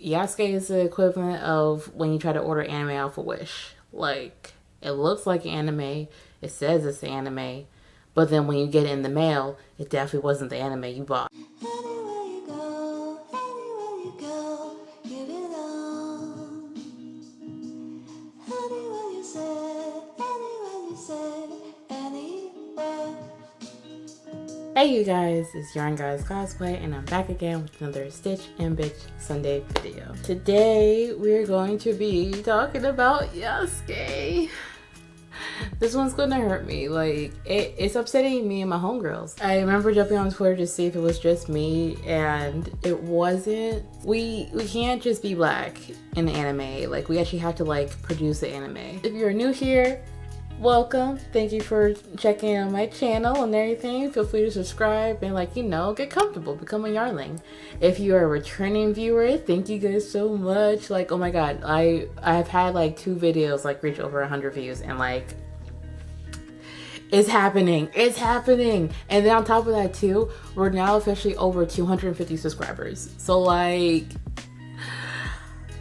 Yasuke is the equivalent of when you try to order anime off a Wish. Like, it looks like anime, it says it's anime, but then when you get it in the mail, it definitely wasn't the anime you bought. Anywhere you go, anywhere you go, give it on. Anywhere you say, anywhere. Hey you guys, it's Yarn Guys Cosplay, and I'm back again with another Stitch and Bitch Sunday video. Today we're going to be talking about Yasuke. This one's gonna hurt me. Like, it's upsetting me and my homegirls. I remember jumping on Twitter to see if it was just me, and it wasn't. We can't just be black in the anime. Like, we actually have to like produce the anime. If you're new here, welcome. Thank you for checking out my channel and everything. Feel free to subscribe and, like, you know, get comfortable, become a yarling. If you're a returning viewer, thank you guys so much. Like, oh my god, I've had like 2 videos like reach over 100 views, and like, it's happening. And then on top of that too, we're now officially over 250 subscribers. So like,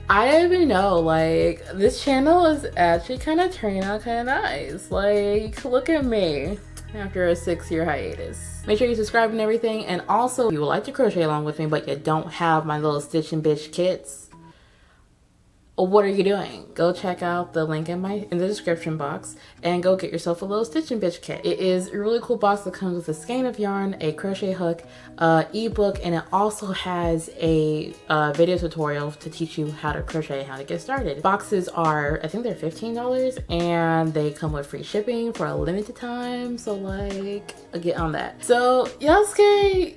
I don't even know, like, this channel is actually kind of turning out kind of nice. Like, look at me after a 6-year hiatus. Make sure you subscribe and everything. And also, if you would like to crochet along with me, but you don't have my little Stitch and Bitch kits, what are you doing? Go check out the link in the description box and go get yourself a little Stitch and Bitch kit. It is a really cool box that comes with a skein of yarn, a crochet hook, ebook, and it also has a video tutorial to teach you how to crochet and how to get started. Boxes are, I think they're $15, and they come with free shipping for a limited time, so like, get on that. So Yasuke,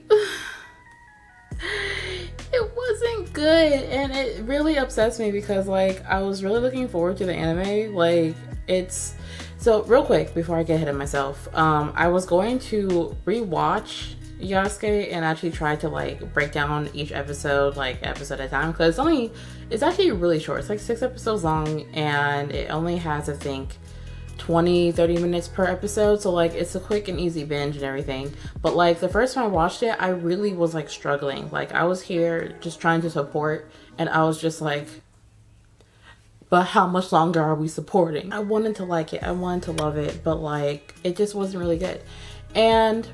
it wasn't good, and it really upsets me because like, I was really looking forward to the anime. Like, it's so, real quick before I get ahead of myself, I was going to rewatch Yasuke and actually try to like break down each episode, like episode at a time, because it's actually really short. It's like 6 episodes long, and it only has, I think, 20-30 minutes per episode, so like, it's a quick and easy binge and everything. But like, the first time I watched it, I really was like struggling. Like, I was here just trying to support, and I was just like, but how much longer are we supporting? I wanted to like it, I wanted to love it, but like, it just wasn't really good. And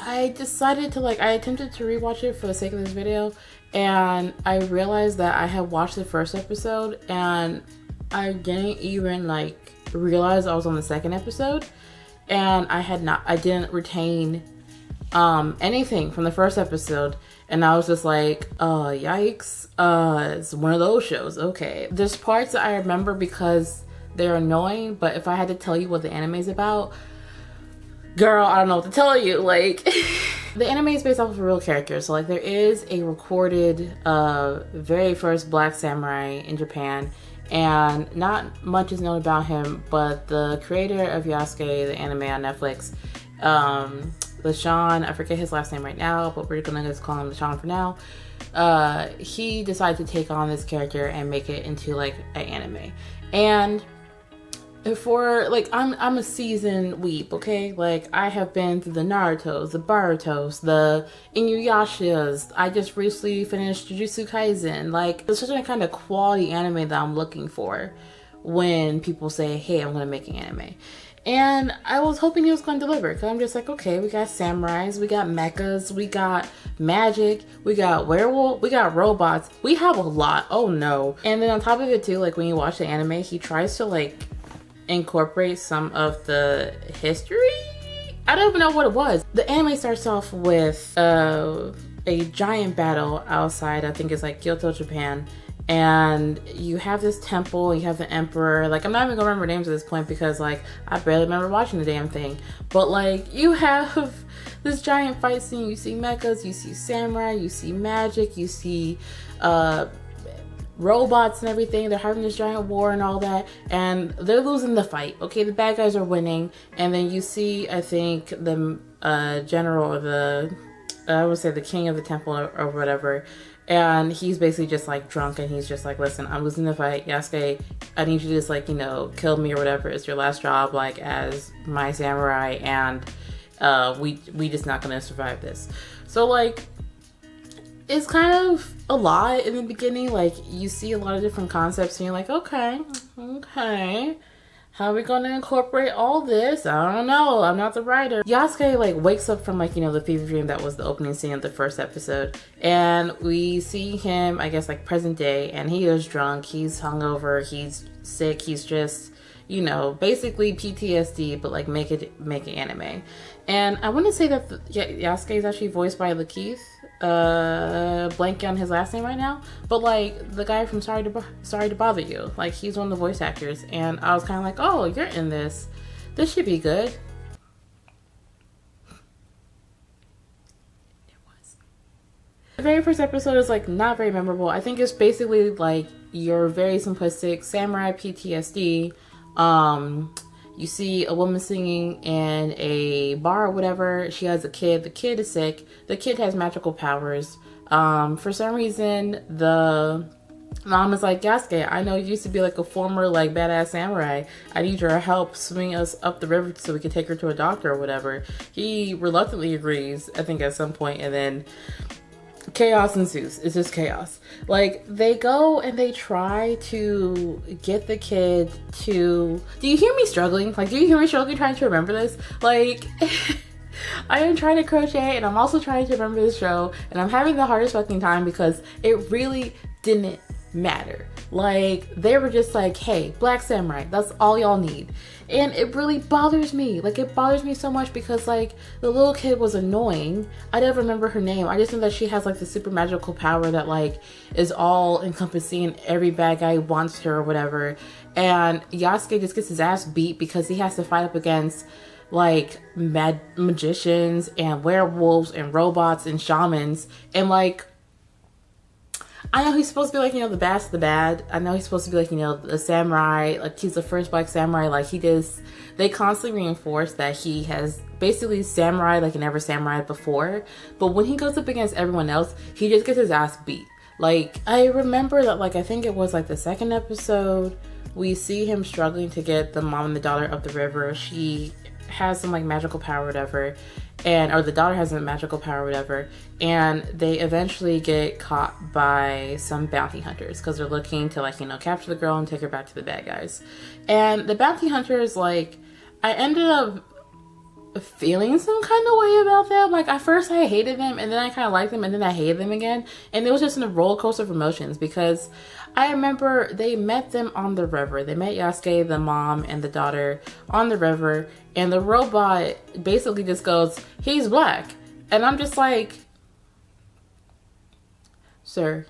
I decided to like, I attempted to rewatch it for the sake of this video, and I realized that I had watched the first episode and I didn't even like realize I was on the second episode, and I didn't retain anything from the first episode, and I was just like, yikes, it's one of those shows. Okay, there's parts that I remember because they're annoying, but if I had to tell you what the anime is about, girl, I don't know what to tell you. Like, the anime is based off of a real character, so like, there is a recorded very first black samurai in Japan, and not much is known about him, but the creator of Yasuke, the anime on Netflix, LaShawn, I forget his last name right now, but we're gonna just call him LaShawn for now. He decided to take on this character and make it into like an anime. And for like, I'm a seasoned weeb, okay? Like, I have been through the Narutos, the Borutos, the Inuyashas. I just recently finished Jujutsu Kaisen. Like, it's such a kind of quality anime that I'm looking for when people say, hey, I'm gonna make an anime. And I was hoping he was gonna deliver, because I'm just like, okay, we got samurais, we got mechas, we got magic, we got werewolf, we got robots, we have a lot. Oh no. And then on top of it too, like, when you watch the anime, he tries to like incorporate some of the history. I don't even know what it was. The anime starts off with a giant battle outside, I think it's like Kyoto, Japan, and you have this temple, you have the emperor. Like, I'm not even gonna remember names at this point because like, I barely remember watching the damn thing. But like, you have this giant fight scene, you see mechas, you see samurai, you see magic, you see robots and everything. They're having this giant war and all that, and they're losing the fight. Okay, the bad guys are winning, and then you see, I think, the general, or the, I would say the king of the temple, or whatever, and he's basically just like drunk, and he's just like, listen, I'm losing the fight, Yasuke, I need you to just like, you know, kill me or whatever. It's your last job like as my samurai, and we just not gonna survive this. So like, it's kind of a lot in the beginning. Like, you see a lot of different concepts and you're like, okay, how are we gonna incorporate all this? I don't know. I'm not the writer. Yasuke like wakes up from like, you know, the fever dream that was the opening scene of the first episode. And we see him, I guess, like present day, and he is drunk, he's hungover, he's sick, he's just, you know, basically PTSD, but like make it anime. And I want to say that Yasuke is actually voiced by Lakeith. Blanking on his last name right now, but like the guy from Sorry to Bother You, like he's one of the voice actors, and I was kind of like, oh, you're in this should be good. It was. The very first episode is like not very memorable. I think it's basically like your very simplistic samurai PTSD. You see a woman singing in a bar or whatever. She has a kid. The kid is sick. The kid has magical powers. For some reason, the mom is like, Yasuke, I know you used to be like a former like badass samurai. I need your help swing us up the river so we can take her to a doctor or whatever. He reluctantly agrees, I think, at some point, and then chaos ensues. It's just chaos. Like, they go and they try to get the kid to... Do you hear me struggling? Like, do you hear me struggling trying to remember this? Like, I am trying to crochet and I'm also trying to remember this show, and I'm having the hardest fucking time because it really didn't matter. Like, they were just like, hey, black samurai, that's all y'all need. And it really bothers me. Like, it bothers me so much because, like, the little kid was annoying. I don't remember her name. I just know that she has, like, the super magical power that, like, is all encompassing. Every bad guy wants her or whatever. And Yasuke just gets his ass beat because he has to fight up against, like, mad magicians and werewolves and robots and shamans. And, like, I know he's supposed to be like, you know, the best of the bad. I know he's supposed to be like, you know, the samurai. Like, he's the first black samurai. Like, they constantly reinforce that he has basically samurai like he never samurai'd before. But when he goes up against everyone else, he just gets his ass beat. Like, I remember that, like, I think it was like the second episode, we see him struggling to get the mom and the daughter up the river. She has some like magical power or whatever, or the daughter has a magical power or whatever, and they eventually get caught by some bounty hunters because they're looking to, like, you know, capture the girl and take her back to the bad guys. And the bounty hunters, like, I ended up feeling some kind of way about them. Like, at first I hated them, and then I kind of liked them, and then I hated them again, and it was just in a roller coaster of emotions because I remember they met them on the river. They met Yasuke, the mom, and the daughter on the river, and the robot basically just goes, he's black. And I'm just like, sir,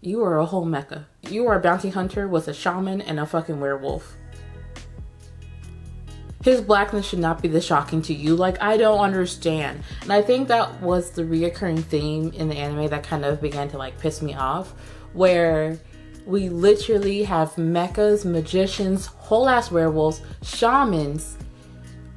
you are a whole mecha. You are a bounty hunter with a shaman and a fucking werewolf. His blackness should not be this shocking to you. Like, I don't understand. And I think that was the reoccurring theme in the anime that kind of began to, like, piss me off, where we literally have mechas, magicians, whole ass werewolves, shamans.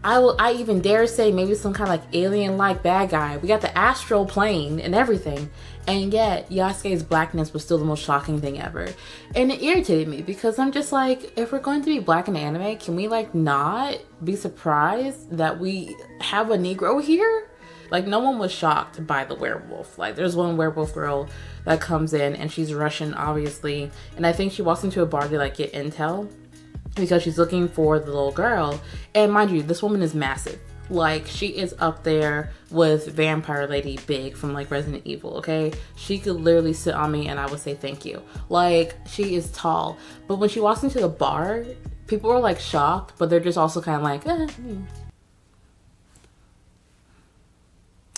I even dare say maybe some kind of like alien-like bad guy. We got the astral plane and everything. And yet Yasuke's blackness was still the most shocking thing ever. And it irritated me because I'm just like, if we're going to be black in anime, can we like not be surprised that we have a Negro here? Like, no one was shocked by the werewolf. Like, there's one werewolf girl that comes in and she's Russian, obviously. And I think she walks into a bar to like get intel because she's looking for the little girl. And mind you, this woman is massive. Like, she is up there with Vampire Lady Big from like Resident Evil, okay? She could literally sit on me and I would say thank you. Like, she is tall. But when she walks into the bar, people are like shocked, but they're just also kind of like,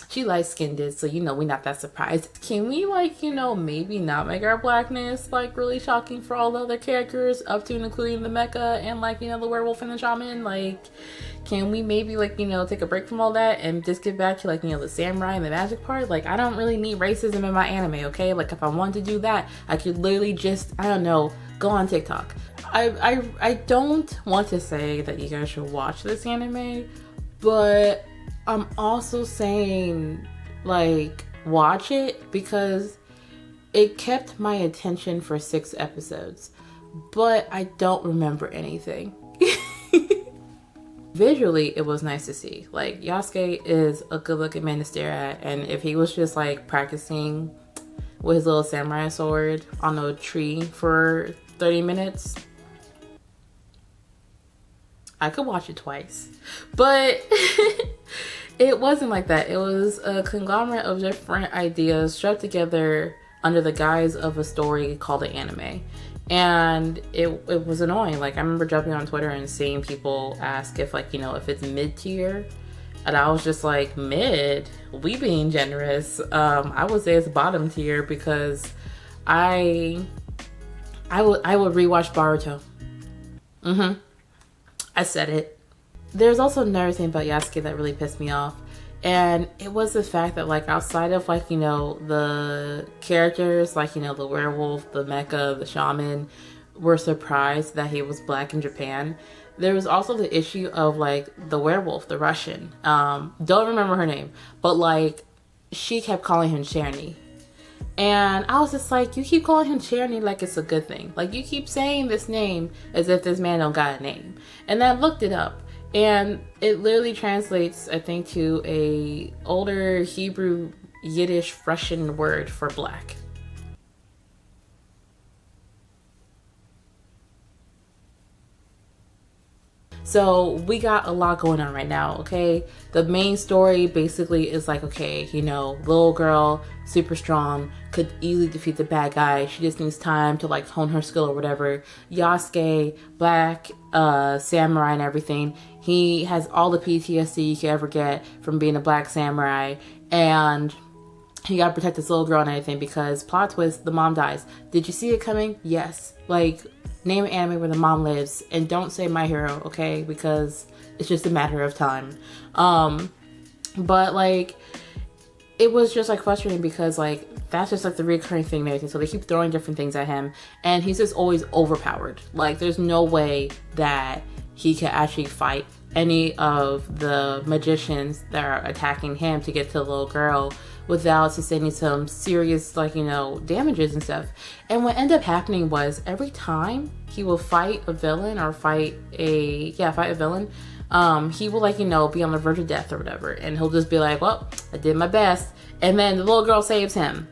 She light-skinned, so, you know, we're not that surprised. Can we, like, you know, maybe not make our blackness, like, really shocking for all the other characters, up to and including the mecha and, like, you know, the werewolf and the shaman? Like, can we maybe, like, you know, take a break from all that and just get back to, like, you know, the samurai and the magic part? Like, I don't really need racism in my anime, okay? Like, if I wanted to do that, I could literally just, I don't know, go on TikTok. I don't want to say that you guys should watch this anime, but I'm also saying, like, watch it because it kept my attention for 6 episodes, but I don't remember anything. Visually, it was nice to see. Like, Yasuke is a good looking man to stare at, and if he was just like practicing with his little samurai sword on a tree for 30 minutes. I could watch it twice, but it wasn't like that. It was a conglomerate of different ideas strapped together under the guise of a story called an anime. And it was annoying. Like, I remember jumping on Twitter and seeing people ask if, like, you know, if it's mid-tier. And I was just like, mid? We being generous. I would say it's bottom tier because I would rewatch Boruto. I said it. There's also another thing about Yasuke that really pissed me off. And it was the fact that, like, outside of, like, you know, the characters, like, you know, the werewolf, the mecha, the shaman, were surprised that he was black in Japan. There was also the issue of, like, the werewolf, the Russian. Don't remember her name. But, like, she kept calling him Cherny. And I was just like, you keep calling him Cherny like it's a good thing. Like, you keep saying this name as if this man don't got a name. And I looked it up. And it literally translates, I think, to a older Hebrew, Yiddish, Russian word for black. So we got a lot going on right now, okay? The main story basically is like, okay, you know, little girl, super strong, could easily defeat the bad guy. She just needs time to, like, hone her skill or whatever. Yasuke, black samurai and everything. He has all the PTSD you could ever get from being a black samurai. And he gotta protect this little girl and everything because, plot twist, the mom dies. Did you see it coming? Yes. Like, name an anime where the mom lives, and don't say My Hero, okay? Because it's just a matter of time. But, like, it was just, like, frustrating because, like, that's just, like, the recurring thing and everything. So they keep throwing different things at him, and he's just always overpowered. Like, there's no way that he can actually fight any of the magicians that are attacking him to get to the little girl without sustaining some serious, like, you know, damages and stuff. And what ended up happening was every time he will fight a villain or fight a villain, he will, like, you know, be on the verge of death or whatever. And he'll just be like, well, I did my best. And then the little girl saves him.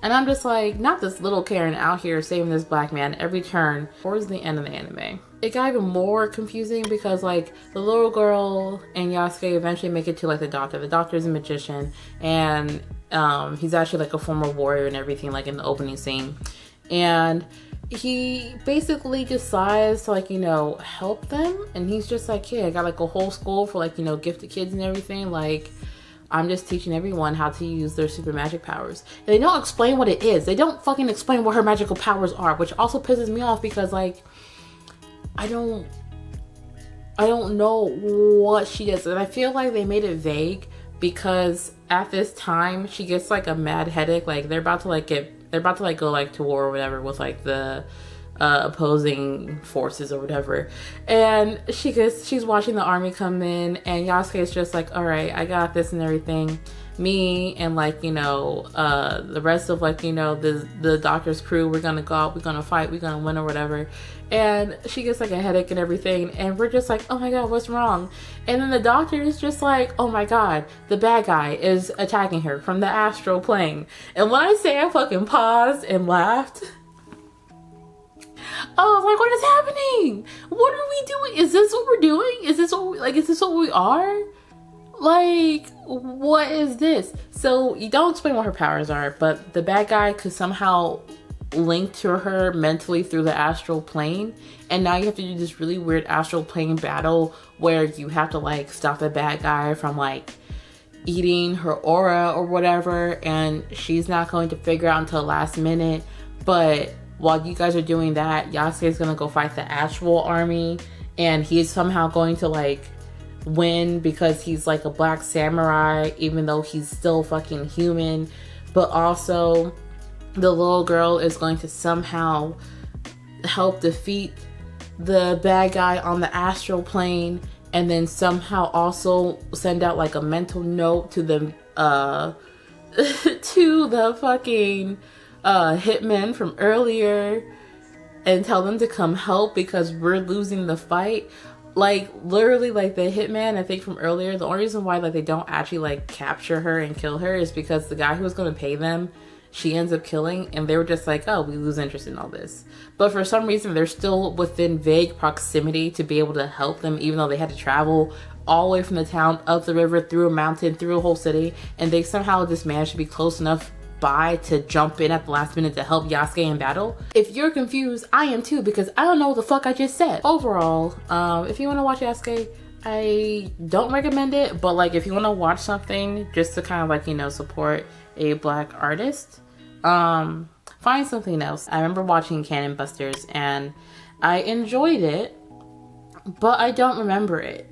And I'm just like, not this little Karen out here saving this black man every turn. Towards the end of the anime, it got even more confusing because, like, the little girl and Yasuke eventually make it to, like, the doctor. The doctor's a magician, and he's actually, like, a former warrior and everything, like, in the opening scene. And he basically decides to, like, you know, help them. And he's just like, hey, I got, like, a whole school for, like, you know, gifted kids and everything. Like, I'm just teaching everyone how to use their super magic powers. And they don't explain what it is. They don't fucking explain what her magical powers are, which also pisses me off because, like, I don't know what she does. And I feel like they made it vague because at this time she gets, like, a mad headache. Like, they're about to go, like, to war or whatever with, like, the opposing forces or whatever. And she's watching the army come in, and Yasuke is just like, all right, I got this and everything. Me and, like, you know, the rest of, like, you know, the doctor's crew, we're gonna go out, we're gonna fight, we're gonna win or whatever. And she gets, like, a headache and everything, and we're just like, oh my god, what's wrong? And then the doctor is just like, oh my god, the bad guy is attacking her from the astral plane. And when I say I fucking paused and laughed, I was like, what is happening? What are we doing? Is this what we're doing? Is this what we are? Like, what is this? So you don't explain what her powers are, but the bad guy could somehow link to her mentally through the astral plane. And now you have to do this really weird astral plane battle where you have to, like, stop the bad guy from, like, eating her aura or whatever. And she's not going to figure out until the last minute. But while you guys are doing that, Yasuke is gonna go fight the actual army, and he's somehow going to, like, win because he's, like, a black samurai, even though he's still fucking human. But also, the little girl is going to somehow help defeat the bad guy on the astral plane, and then somehow also send out, like, a mental note to the to the fucking hitmen from earlier and tell them to come help because we're losing the fight. Like, literally, like, the hitman, I think, from earlier, the only reason why, like, they don't actually, like, capture her and kill her is because the guy who was going to pay them she ends up killing, and they were just like, oh, we lose interest in all this. But for some reason, they're still within vague proximity to be able to help them, even though they had to travel all the way from the town, up the river, through a mountain, through a whole city, and they somehow just managed to be close enough by to jump in at the last minute to help Yasuke in battle. If you're confused, I am too, because I don't know what the fuck I just said. Overall, if you want to watch Yasuke, I don't recommend it, but like if you want to watch something just to kind of like, you know, support a black artist, find something else. I remember watching Cannon Busters and I enjoyed it, but I don't remember it.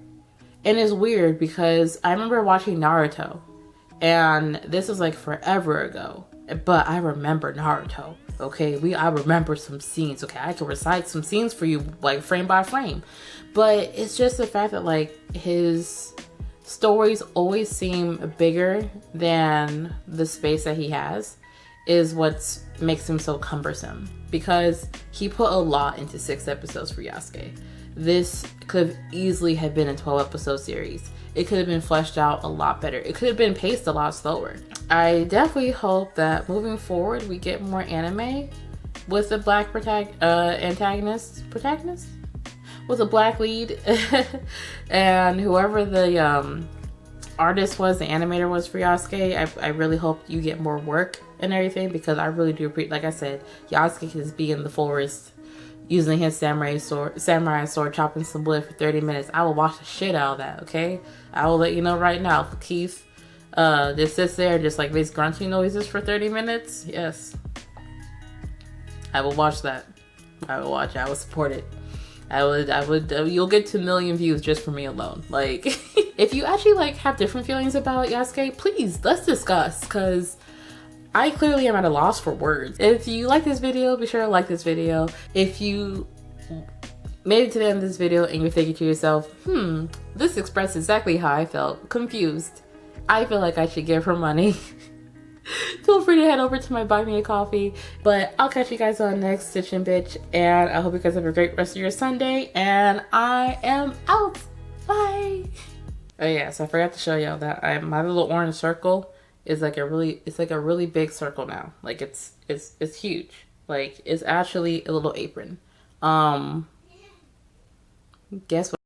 And it's weird because I remember watching Naruto, and this was like forever ago, but I remember Naruto. Okay, I remember some scenes. Okay, I can recite some scenes for you, like frame by frame. But it's just the fact that like his stories always seem bigger than the space that he has is what makes him so cumbersome, because he put a lot into 6 episodes for Yasuke. This could have easily have been a 12 episode series. It could have been fleshed out a lot better. It could have been paced a lot slower. I definitely hope that moving forward we get more anime with a black protagonist with a black lead, and whoever the artist was, the animator was for Yasuke, I really hope you get more work and everything, because I really do appreciate, like I said, Yasuke is being in the forest using his samurai sword, chopping some wood for 30 minutes. I will watch the shit out of that, okay? I will let you know right now. If Keith just sits there just like makes grunting noises for 30 minutes, yes. I will watch that. I will watch it. I will support it. I would, you'll get 2 million views just for me alone. Like, if you actually like have different feelings about Yasuke, please, let's discuss, because I clearly am at a loss for words. If you like this video, be sure to like this video. If you made it to the end of this video and you're thinking to yourself, this expressed exactly how I felt, confused, I feel like I should give her money, feel free to head over to my Buy Me a Coffee. But I'll catch you guys on the next Stitchin' Bitch, and I hope you guys have a great rest of your Sunday, and I am out. Bye. Oh yeah, so I forgot to show y'all that my little orange circle is like a really big circle now. Like it's huge. Like it's actually a little apron. Guess what?